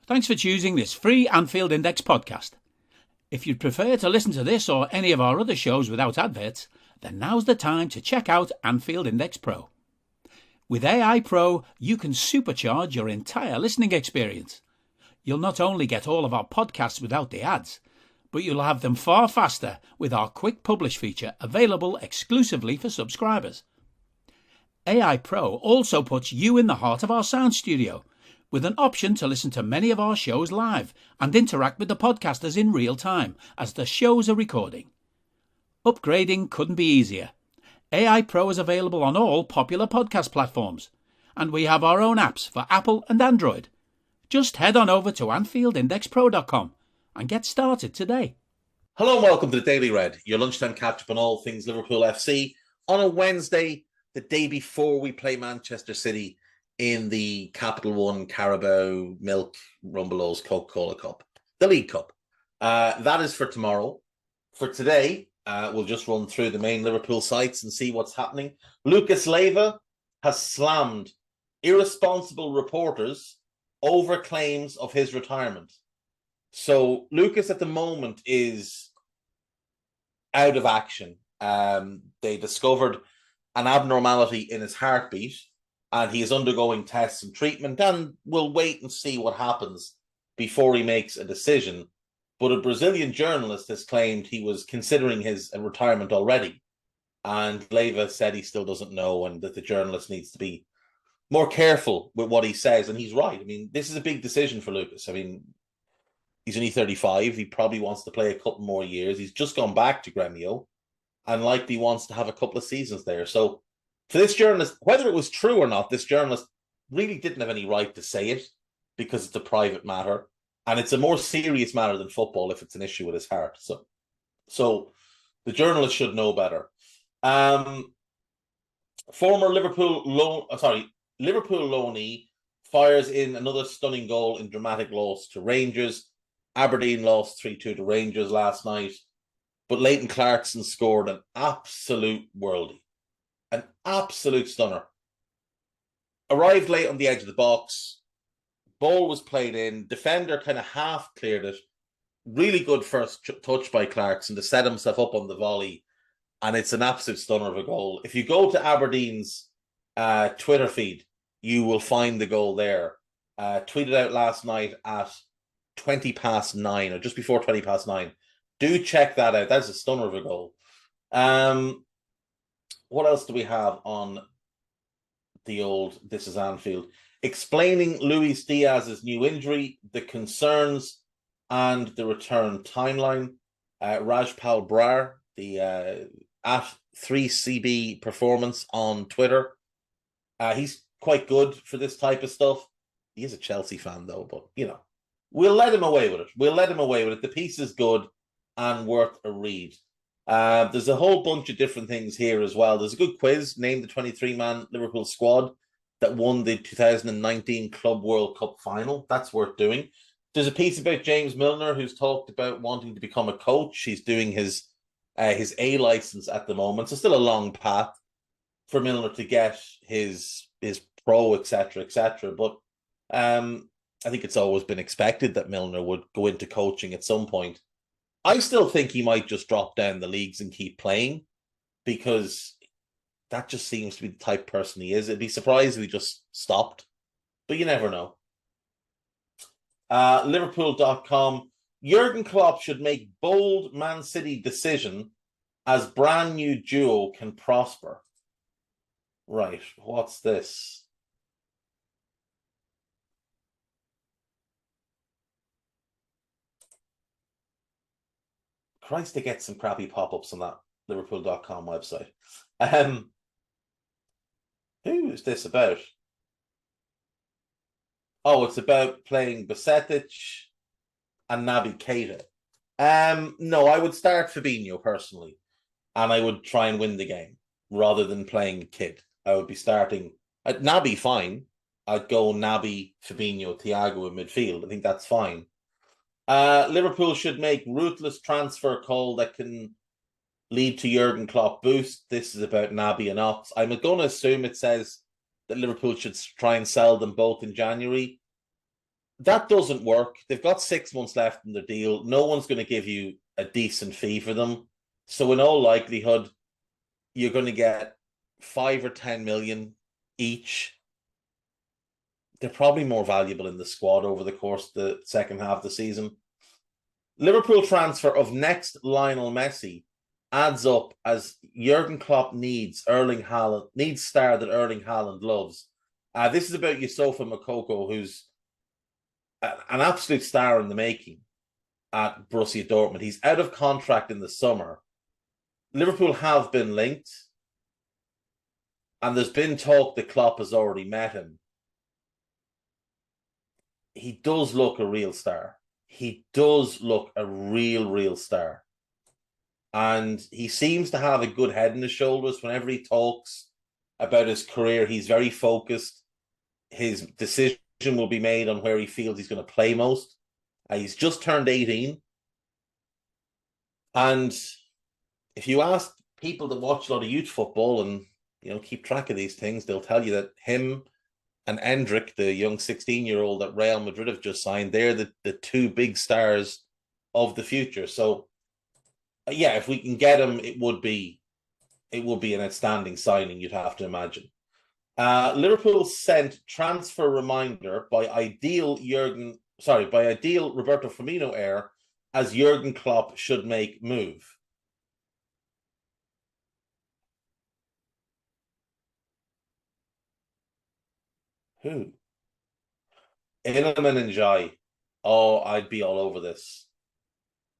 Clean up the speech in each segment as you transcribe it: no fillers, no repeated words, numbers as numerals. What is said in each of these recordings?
Thanks for choosing this free Anfield Index podcast. If you'd prefer to listen to this or any of our other shows without adverts, then now's the time to check out Anfield Index Pro. With AI Pro, you can supercharge your entire listening experience. You'll not only get all of our podcasts without the ads, but you'll have them far faster with our Quick Publish feature available exclusively for subscribers. AI Pro also puts you in the heart of our sound studio, with an option to listen to many of our shows live and interact with the podcasters in real time as the shows are recording. Upgrading couldn't be easier. AI Pro is available on all popular podcast platforms, and we have our own apps for Apple and Android. Just head on over to AnfieldIndexPro.com and get started today. Hello and welcome to the Daily Red, your lunchtime catch-up on all things Liverpool FC on a Wednesday, the day before we play Manchester City in the Capital One Carabao Milk Rumbelows Coca-Cola Cup, the League Cup. That is for tomorrow. For today, we'll just run through the main Liverpool sites and see what's happening. Lucas Leiva has slammed irresponsible reporters over claims of his retirement. So Lucas at the moment is out of action. They discovered an abnormality in his heartbeat, and he is undergoing tests and treatment, and we'll wait and see what happens before he makes a decision. But a Brazilian journalist has claimed he was considering his retirement already, and Leiva said he still doesn't know and that the journalist needs to be more careful with what he says, and he's right. I mean, this is a big decision for Lucas. I mean, he's only 35. He probably wants to play a couple more years. He's just gone back to Gremio and likely wants to have a couple of seasons there. So for this journalist, whether it was true or not, this journalist really didn't have any right to say it because it's a private matter. And it's a more serious matter than football if it's an issue with his heart. So the journalist should know better. Former Liverpool loanee fires in another stunning goal in dramatic loss to Rangers. Aberdeen lost 3-2 to Rangers last night. But Leighton Clarkson scored an absolute worldie. An absolute stunner. Arrived late on the edge of the box. Ball was played in. Defender kind of half cleared it. Really good first touch by Clarkson to set himself up on the volley. And it's an absolute stunner of a goal. If you go to Aberdeen's Twitter feed, you will find the goal there. Tweeted out last night at 20 past 9, or just before 20 past 9. Do check that out. That's a stunner of a goal. What else do we have on the old This is Anfield? Explaining Luis Diaz's new injury, the concerns, and the return timeline. Rajpal Brar, the at 3CB Performance on Twitter. He's quite good for this type of stuff. He is a Chelsea fan, though, but, you know, we'll let him away with it. The piece is good and worth a read. There's a whole bunch of different things here as well. There's a good quiz, name the 23-man Liverpool squad that won the 2019 Club World Cup final. That's worth doing. There's a piece about James Milner, who's talked about wanting to become a coach. He's doing his A license at the moment, so still a long path for Milner to get his pro, etc., But I think it's always been expected that Milner would go into coaching at some point. I still think he might just drop down the leagues and keep playing, because that just seems to be the type of person he is. I'd be surprised if he just stopped, but you never know. Liverpool.com. Jurgen Klopp should make bold Man City decision as brand new duo can prosper. Right, what's this? Christ, they get some crappy pop-ups on that Liverpool.com website. Who is this about? Oh, it's about playing Basetic and Naby Keita. No, I would start Fabinho personally, and I would try and win the game rather than playing Kid. I would be starting Naby. Fine, I'd go Naby, Fabinho, Thiago in midfield. I think that's fine. Liverpool should make ruthless transfer call that can lead to Jurgen Klopp boost. This is about Naby and Ox. I'm going to assume it says that Liverpool should try and sell them both in January. That doesn't work. They've got 6 months left in the deal. No one's going to give you a decent fee for them. So in all likelihood, you're going to get 5 or 10 million each. They're probably more valuable in the squad over the course of the second half of the season. Liverpool transfer of next Lionel Messi adds up as Jurgen Klopp needs Erling Haaland, needs star that Erling Haaland loves. This is about Yusufa Moukoko, who's an absolute star in the making at Borussia Dortmund. He's out of contract in the summer. Liverpool have been linked, and there's been talk that Klopp has already met him. He does look a real star. He does look a real star. And he seems to have a good head on his shoulders. Whenever he talks about his career, he's very focused. His decision will be made on where he feels he's going to play most. He's just turned 18. And if you ask people that watch a lot of youth football and keep track of these things, they'll tell you that him and Endrick, the young 16-year-old that Real Madrid have just signed, they're the two big stars of the future. So, yeah, if we can get him, it would be an outstanding signing, you'd have to imagine. Liverpool sent transfer reminder by ideal Roberto Firmino heir as Jurgen Klopp should make move. Who? Iliman Ndiaye. Oh, I'd be all over this.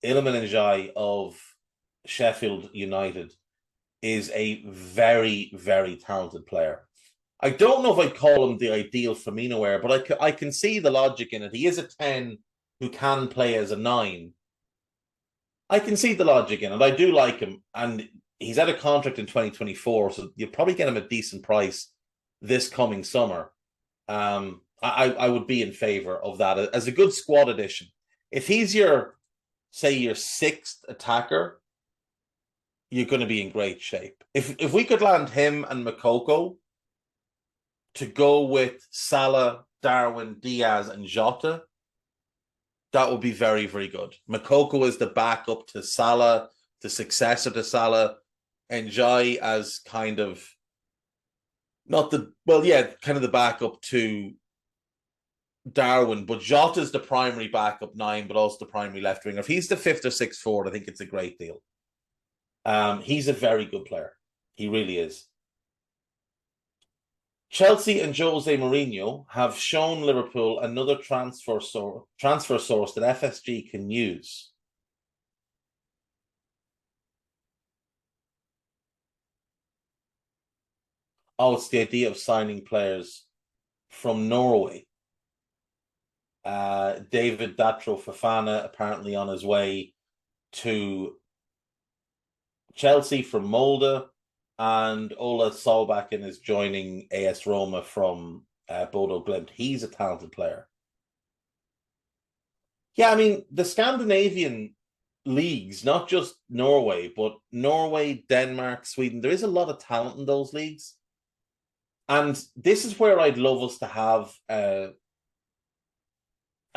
Iliman Ndiaye of Sheffield United is a very talented player. I don't know if I'd call him the ideal Firmino heir, but I can see the logic in it. He is a 10 who can play as a 9. I can see the logic in it. I do like him, and he's out of contract in 2024, so you'll probably get him at a decent price this coming summer. I would be in favor of that as a good squad addition. If he's your 6th attacker, you're going to be in great shape. If we could land him and Moukoko to go with Salah, Darwin, Diaz, and Jota, that would be very very good. Moukoko is the backup to Salah, the successor to Salah, and Ndiaye as kind of kind of the backup to Darwin, but Jota's the primary backup 9, but also the primary left winger. If he's the 5th or 6th forward, I think it's a great deal. He's a very good player. He really is. Chelsea and Jose Mourinho have shown Liverpool another transfer source that FSG can use. Oh, it's the idea of signing players from Norway. David Datro Fofana apparently on his way to Chelsea from Molde, and Ola Solbakken is joining AS Roma from Bodo Glimt. He's a talented player. Yeah, I mean, the Scandinavian leagues, not just Norway, but Norway, Denmark, Sweden, there is a lot of talent in those leagues. And this is where I'd love us to have a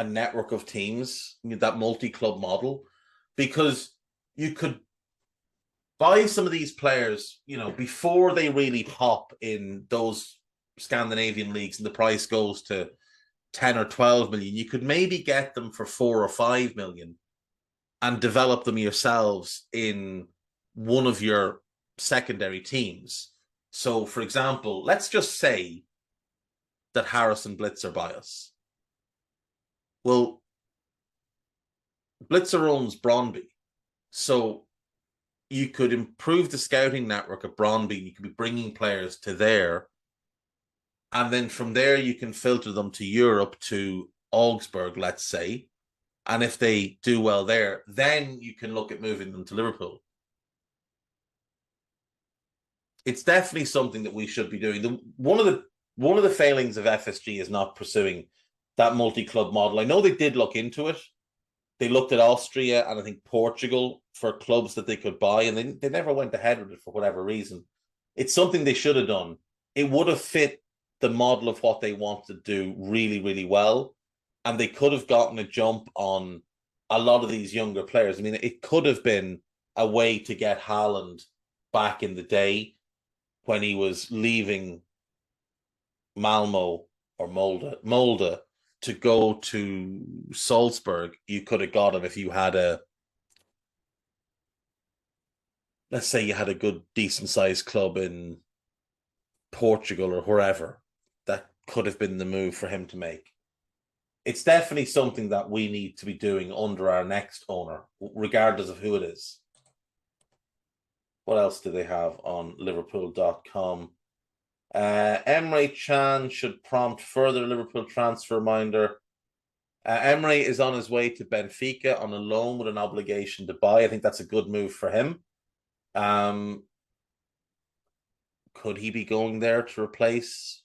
network of teams, that multi-club model, because you could buy some of these players, before they really pop in those Scandinavian leagues and the price goes to 10 or 12 million. You could maybe get them for 4 or 5 million and develop them yourselves in one of your secondary teams. So, for example, let's just say that Harrison Blitzer buy us. Well, Blitzer owns Brøndby, so you could improve the scouting network at Brøndby. You could be bringing players to there, and then from there you can filter them to Europe, to Augsburg, let's say. And if they do well there, then you can look at moving them to Liverpool. It's definitely something that we should be doing. One of the failings of FSG is not pursuing that multi-club model. I know they did look into it. They looked at Austria and I think Portugal for clubs that they could buy, and they never went ahead with it for whatever reason. It's something they should have done. It would have fit the model of what they want to do really, really well. and they could have gotten a jump on a lot of these younger players. I mean, it could have been a way to get Haaland back in the day when he was leaving Malmo or Molde to go to Salzburg. You could have got him if you had let's say you had a good, decent sized club in Portugal or wherever. That could have been the move for him to make. It's definitely something that we need to be doing under our next owner, regardless of who it is. What else do they have on Liverpool.com? Emre Can should prompt further Liverpool transfer reminder. Emre is on his way to Benfica on a loan with an obligation to buy. I think that's a good move for him. Could he be going there to replace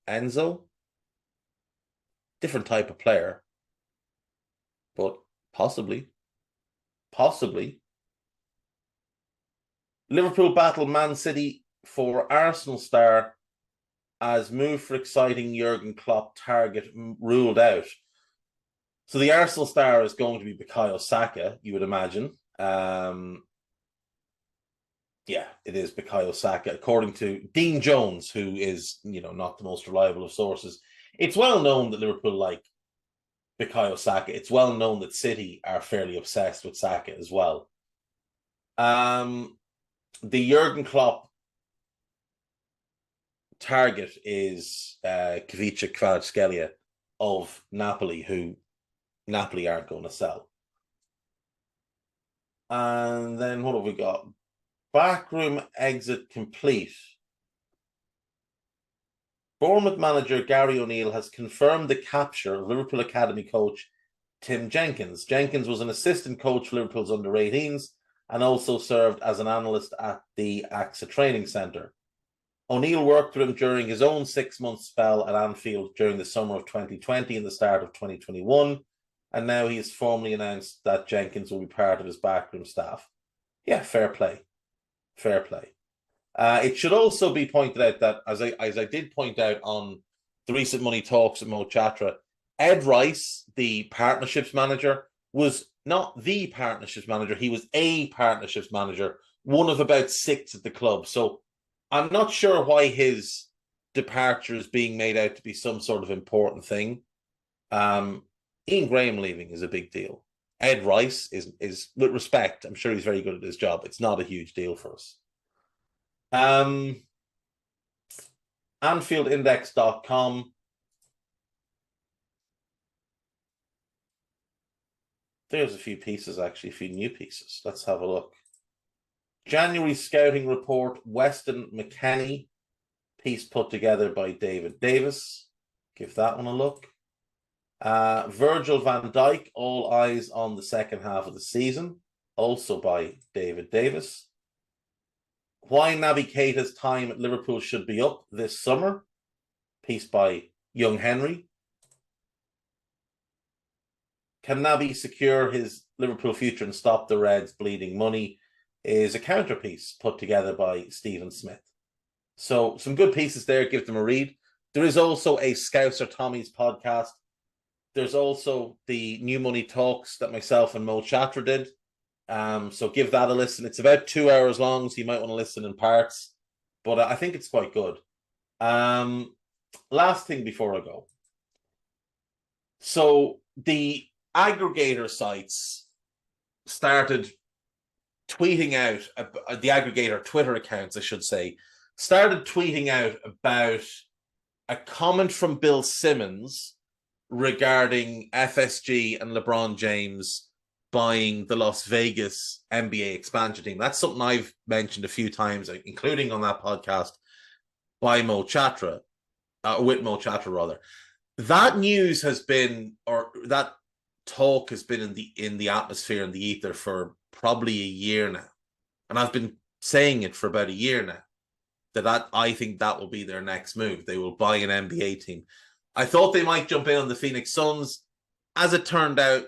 Enzo? Different type of player, but possibly. Liverpool battle Man City for Arsenal star as move for exciting Jurgen Klopp target ruled out. So the Arsenal star is going to be Bukayo Saka, you would imagine. Yeah, it is Bukayo Saka, according to Dean Jones, who is, not the most reliable of sources. It's well known that Liverpool like Bukayo Saka. It's well known that City are fairly obsessed with Saka as well. The Jurgen Klopp target is Kvicha Kvaratskhelia of Napoli, who Napoli aren't going to sell. And then what have we got? Backroom exit complete. Bournemouth manager Gary O'Neill has confirmed the capture of Liverpool Academy coach Tim Jenkins. Jenkins was an assistant coach for Liverpool's under-18s and also served as an analyst at the AXA training centre. O'Neill worked with him during his own 6-month spell at Anfield during the summer of 2020 and the start of 2021, and now he has formally announced that Jenkins will be part of his backroom staff. Yeah, fair play. It should also be pointed out that, as I did point out on the recent Money Talks at Mo Chatra, Ed Rice, the partnerships manager, was not the partnerships manager. He was a partnerships manager, one of about 6 at the club. So I'm not sure why his departure is being made out to be some sort of important thing. Ian Graham leaving is a big deal. Ed Rice is with respect, I'm sure he's very good at his job. It's not a huge deal for us. AnfieldIndex.com. There's a few pieces, actually, a few new pieces. Let's have a look. January scouting report, Weston McKennie, piece put together by David Davis. Give that one a look. Virgil van Dijk, all eyes on the second half of the season, also by David Davis. Why Naby Keita's time at Liverpool should be up this summer, piece by Young Henry. Can Naby secure his Liverpool future and stop the Reds bleeding money, is a counterpiece put together by Stephen Smith. So some good pieces there, give them a read. There is also a Scouser Tommy's podcast. There's also the New Money Talks that myself and Mo Chatra did. So give that a listen. It's about 2 hours long, so you might want to listen in parts. But I think it's quite good. Last thing before I go. So the aggregator sites started tweeting out, the aggregator Twitter accounts, I should say, started tweeting out about a comment from Bill Simmons regarding FSG and LeBron James buying the Las Vegas NBA expansion team. That's something I've mentioned a few times, including on that podcast by Mo Chatra, with Mo Chatra rather. That news has been, or that talk has been in the atmosphere, in the ether for probably a year now. And I've been saying it for about a year now, that I think that will be their next move. They will buy an NBA team. I thought they might jump in on the Phoenix Suns. As it turned out,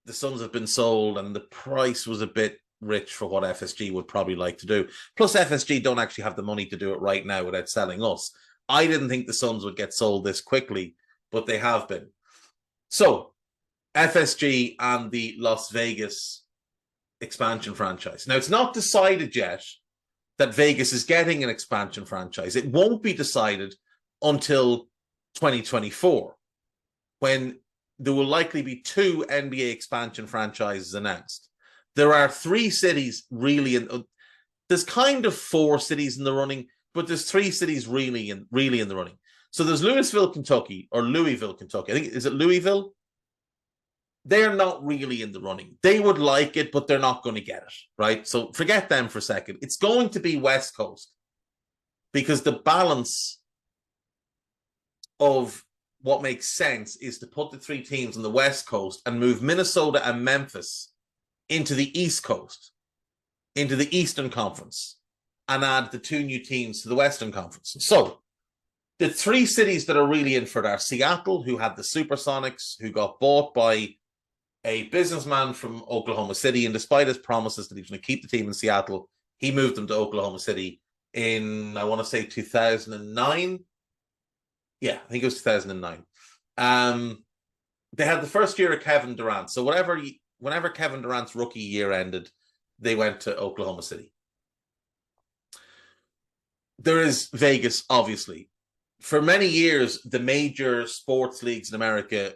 the Suns have been sold and the price was a bit rich for what FSG would probably like to do. Plus, FSG don't actually have the money to do it right now without selling us. I didn't think the Suns would get sold this quickly, but they have been. So, FSG and the Las Vegas expansion franchise. Now, it's not decided yet that Vegas is getting an expansion franchise. It won't be decided until 2024, when there will likely be 2 NBA expansion franchises announced. There are 3 cities really there's kind of 4 cities in the running, but there's 3 cities really in the running. So there's Louisville, Kentucky, or Louisville, Kentucky. I think, is it Louisville? They're not really in the running. They would like it, but they're not going to get it, right? So forget them for a second. It's going to be West Coast, because the balance of what makes sense is to put the 3 teams on the West Coast and move Minnesota and Memphis into the East Coast, into the Eastern Conference, and add the 2 new teams to the Western Conference. So the 3 cities that are really in for it are Seattle, who had the Supersonics, who got bought by a businessman from Oklahoma City, and despite his promises that he was going to keep the team in Seattle, he moved them to Oklahoma City in, I want to say, 2009. Yeah, I think it was 2009. They had the first year of Kevin Durant. So whenever Kevin Durant's rookie year ended, they went to Oklahoma City. There is Vegas, obviously. For many years, the major sports leagues in America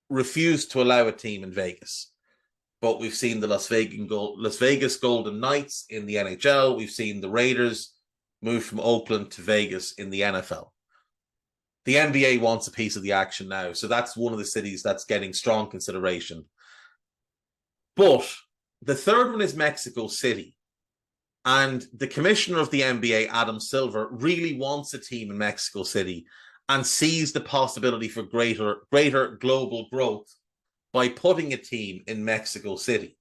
refused to allow a team in Vegas. But we've seen the Las Vegas Golden Knights in the NHL. We've seen the Raiders move from Oakland to Vegas in the NFL. The NBA wants a piece of the action now. So that's one of the cities that's getting strong consideration. But the third one is Mexico City. And the commissioner of the NBA, Adam Silver, really wants a team in Mexico City and sees the possibility for greater global growth by putting a team in Mexico City,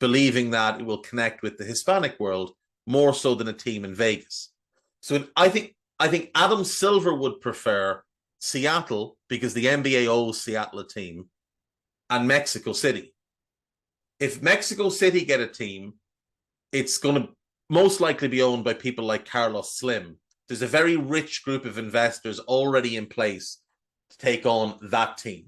believing that it will connect with the Hispanic world more so than a team in Vegas. So I think Adam Silver would prefer Seattle, because the NBA owes Seattle a team, and Mexico City. If Mexico City get a team, it's going to most likely be owned by people like Carlos Slim. There's a very rich group of investors already in place to take on that team.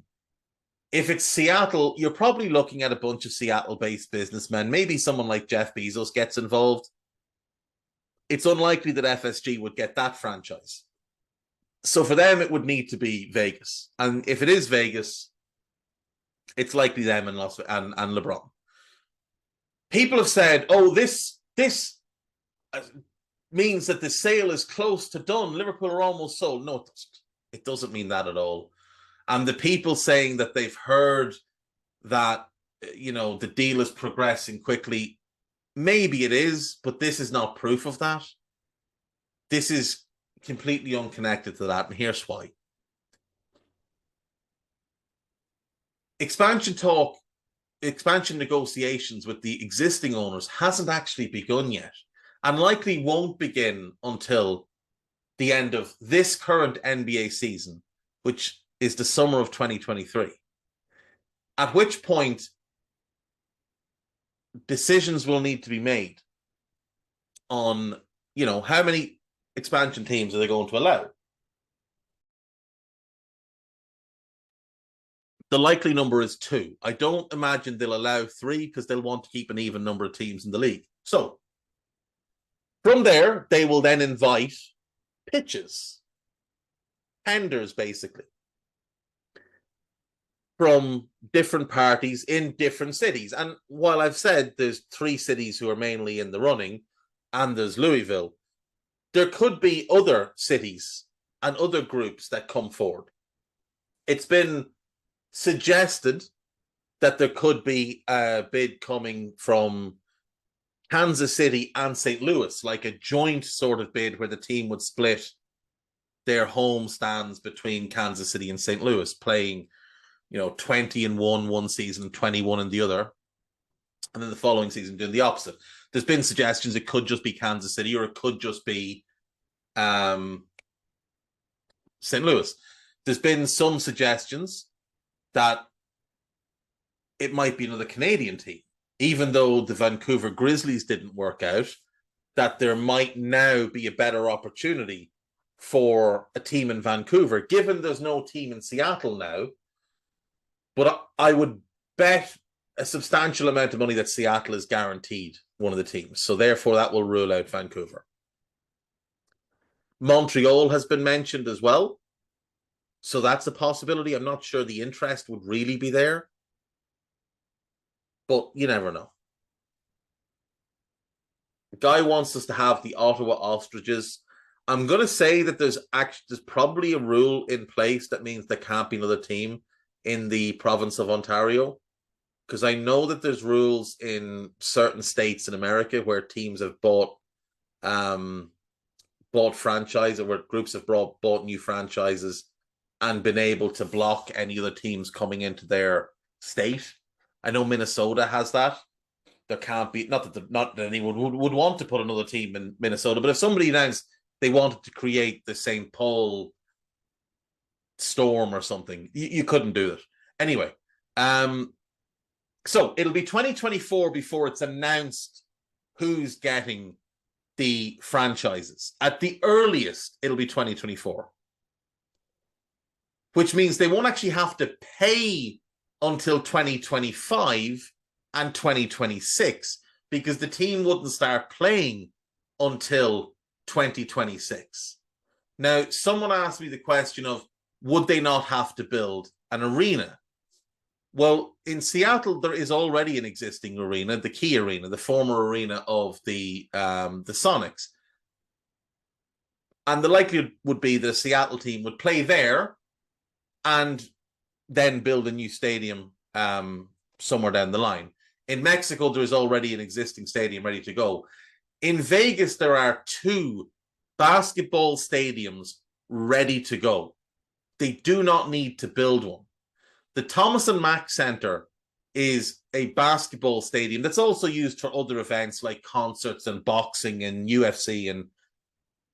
If it's Seattle, you're probably looking at a bunch of Seattle-based businessmen. Maybe someone like Jeff Bezos gets involved. It's unlikely that FSG would get that franchise. So for them, it would need to be Vegas. And if it is Vegas, it's likely them and LeBron. People have said, oh, this means that the sale is close to done. Liverpool are almost sold. No, it doesn't. It doesn't mean that at all. And the people saying that they've heard that, the deal is progressing quickly, maybe it is, but this is not proof of that. This is completely unconnected to that, and here's why. Expansion negotiations with the existing owners hasn't actually begun yet, and likely won't begin until the end of this current NBA season, which is the summer of 2023. At which point, decisions will need to be made on, how many expansion teams are they going to allow? The likely number is 2. I don't imagine they'll allow 3, because they'll want to keep an even number of teams in the league. So from there, they will then invite pitches, tenders, basically, from different parties in different cities. And while I've said there's 3 cities who are mainly in the running, and there's Louisville, there could be other cities and other groups that come forward. It's been suggested that there could be a bid coming from Kansas City and St. Louis, like a joint sort of bid where the team would split their home stands between Kansas City and St. Louis, playing, 20 in one season, 21 in the other, and then the following season doing the opposite. There's been suggestions it could just be Kansas City, or it could just be St. Louis. There's been some suggestions that it might be another Canadian team, even though the Vancouver Grizzlies didn't work out, that there might now be a better opportunity for a team in Vancouver. Given there's no team in Seattle now, But I would bet a substantial amount of money that Seattle is guaranteed one of the teams. So therefore, that will rule out Vancouver. Montreal has been mentioned as well. So that's a possibility. I'm not sure the interest would really be there. But you never know. The guy wants us to have the Ottawa Ostriches. I'm going to say that there's probably a rule in place that means there can't be another team in the province of Ontario. Because I know that there's rules in certain states in America where teams have bought franchise, or where groups have bought new franchises and been able to block any other teams coming into their state. I know Minnesota has that. There can't be, not that anyone would want to put another team in Minnesota, but if somebody announced they wanted to create the St. Paul Storm or something, you couldn't do it. Anyway, so it'll be 2024 before it's announced who's getting the franchises. At the earliest, it'll be 2024, which means they won't actually have to pay until 2025 and 2026, because the team wouldn't start playing until 2026. Now, someone asked me the question of, would they not have to build an arena? Well, in Seattle, there is already an existing arena, the Key Arena, the former arena of the Sonics. And the likelihood would be the Seattle team would play there and then build a new stadium somewhere down the line. In Mexico, there is already an existing stadium ready to go. In Vegas, there are 2 basketball stadiums ready to go. They do not need to build one. The Thomas and Mack Center is a basketball stadium that's also used for other events like concerts and boxing and UFC and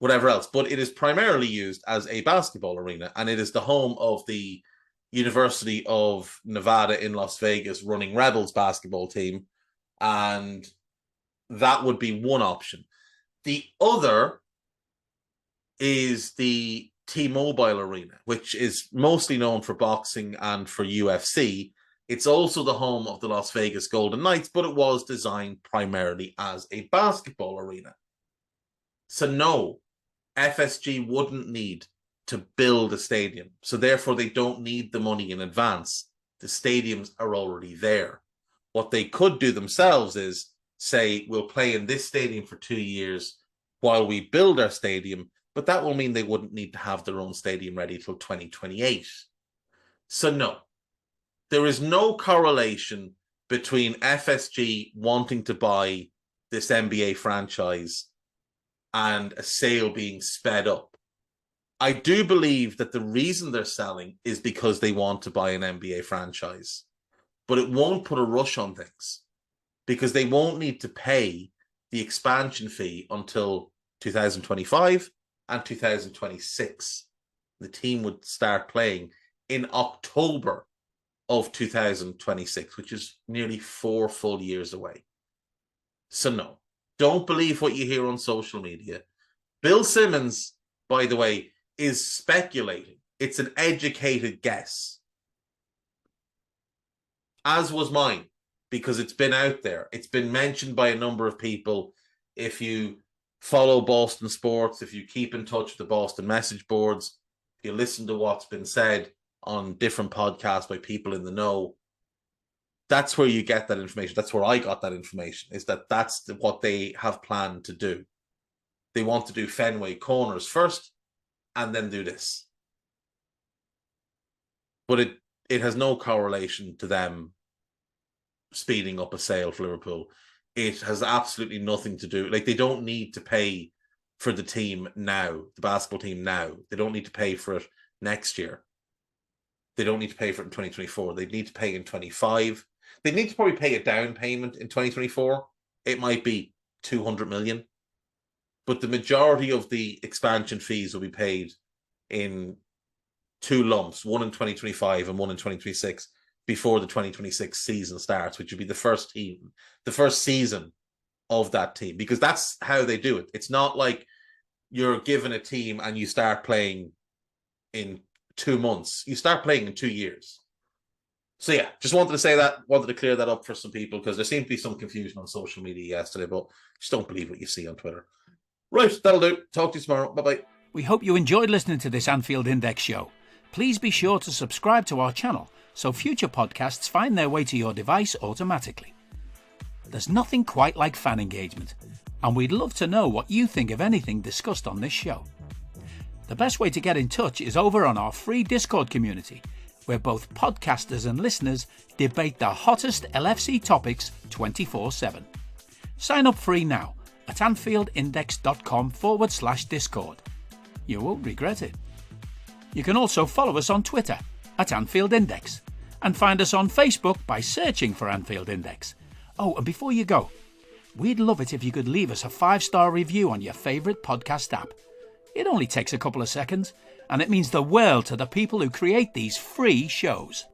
whatever else, but it is primarily used as a basketball arena, and it is the home of the University of Nevada in Las Vegas running Rebels basketball team, and that would be one option. The other is the T-Mobile Arena, which is mostly known for boxing and for UFC. It's also the home of the Las Vegas Golden Knights, but it was designed primarily as a basketball arena. So no, FSG wouldn't need to build a stadium. So therefore, they don't need the money in advance. The stadiums are already there. What they could do themselves is say, we'll play in this stadium for 2 years while we build our stadium, but that will mean they wouldn't need to have their own stadium ready till 2028. So no, there is no correlation between FSG wanting to buy this NBA franchise and a sale being sped up. I do believe that the reason they're selling is because they want to buy an NBA franchise, but it won't put a rush on things because they won't need to pay the expansion fee until 2025 and 2026. The team would start playing in October of 2026, which is nearly 4 full years away. So no, don't believe what you hear on social media. Bill Simmons, by the way, is speculating. It's an educated guess. As was mine, because it's been out there. It's been mentioned by a number of people. If you follow Boston sports, if you keep in touch with the Boston message boards, if you listen to what's been said on different podcasts by people in the know, that's where you get that information. That's where I got that information, is that that's what they have planned to do. They want to do Fenway Corners first and then do this. But it has no correlation to them speeding up a sale for Liverpool. It has absolutely nothing to do. Like, they don't need to pay for the team now, the basketball team now. They don't need to pay for it next year. They don't need to pay for it in 2024. They need to pay in 25. They need to probably pay a down payment in 2024. It might be 200 million. But the majority of the expansion fees will be paid in 2 lumps, one in 2025 and one in 2026, before the 2026 season starts, which would be the first season of that team, because that's how they do it. It's not like you're given a team and you start playing in 2 months. You start playing in 2 years. So yeah, just wanted to say that, wanted to clear that up for some people because there seemed to be some confusion on social media yesterday, but just don't believe what you see on Twitter. Right, that'll do. Talk to you tomorrow. Bye-bye. We hope you enjoyed listening to this Anfield Index show. Please be sure to subscribe to our channel so future podcasts find their way to your device automatically. There's nothing quite like fan engagement, and we'd love to know what you think of anything discussed on this show. The best way to get in touch is over on our free Discord community, where both podcasters and listeners debate the hottest LFC topics 24/7. Sign up free now at AnfieldIndex.com/Discord. You won't regret it. You can also follow us on Twitter at Anfield Index and find us on Facebook by searching for Anfield Index. Oh, and before you go, we'd love it if you could leave us a 5-star review on your favourite podcast app. It only takes a couple of seconds, and it means the world to the people who create these free shows.